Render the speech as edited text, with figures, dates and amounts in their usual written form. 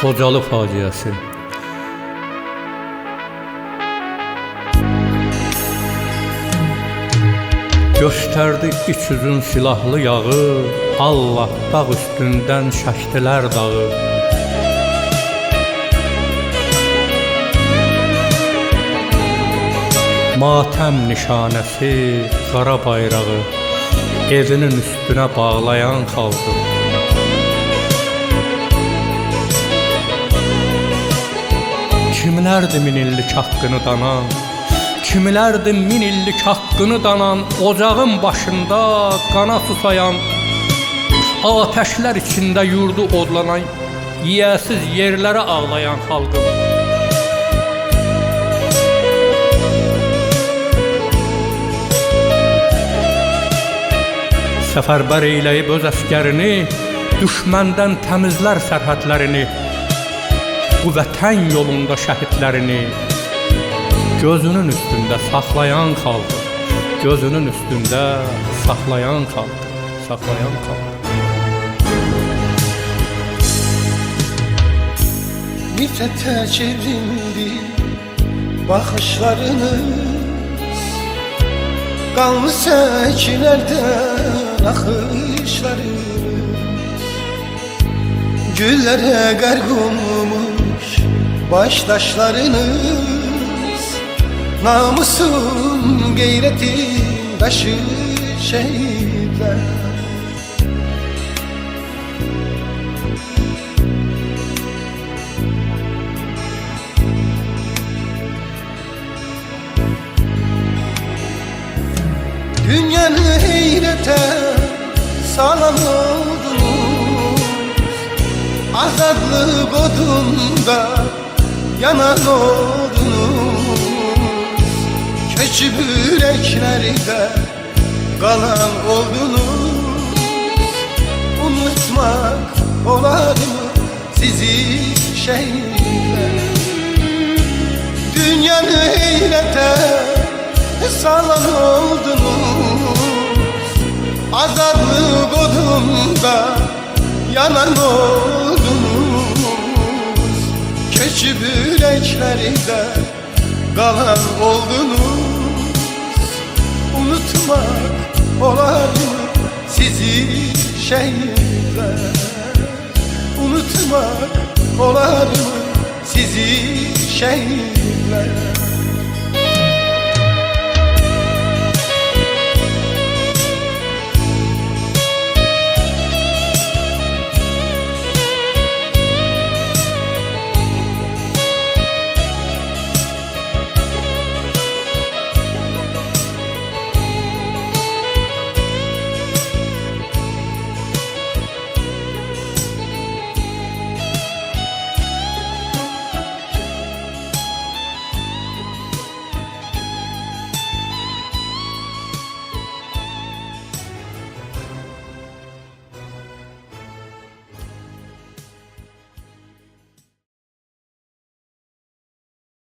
Xocalı faciəsi. Göstərdi iç üzün silahlı yağı, Allah dağ üstündən çəkdilər dağı. Matəm nişanəsi, qara bayrağı, evinin üstünə bağlayan xalqı. Kimlərdi min illik haqqını danan, kimlərdi min illik haqqını danan, ocağın başında qana susayan, ateşlər içində yurdu odlanan, yiyəsiz yerlərə ağlayan xalqım. Səfərbər eyləyib öz əskərini, düşməndən təmizlər sərhədlərini, bu vətən yolunda şəhidlərini gözünün üstündə saxlayan xalq, gözünün üstündə saxlayan xalq, saxlayan xalq. Nifrete çevrildi bakışlarınız, kalmış ekilerden akışlarınız, güllere garg olmuş baştaşlarınız, namusun gayretin taşı şehitler. Dünyanı heyrete salan oldunuz, azadlık odunda yanan oldunuz, köçüp yüreklerde kalan oldunuz. Unutmak olar mı sizi şehitler? Dünyanı heyrete salan oldunuz, azadlık odunda yanan oldunuz, köçüp yüreklerde kalan oldunuz. Unutmak olar mı sizi şehitler? Unutmak olar mı sizi şehitler?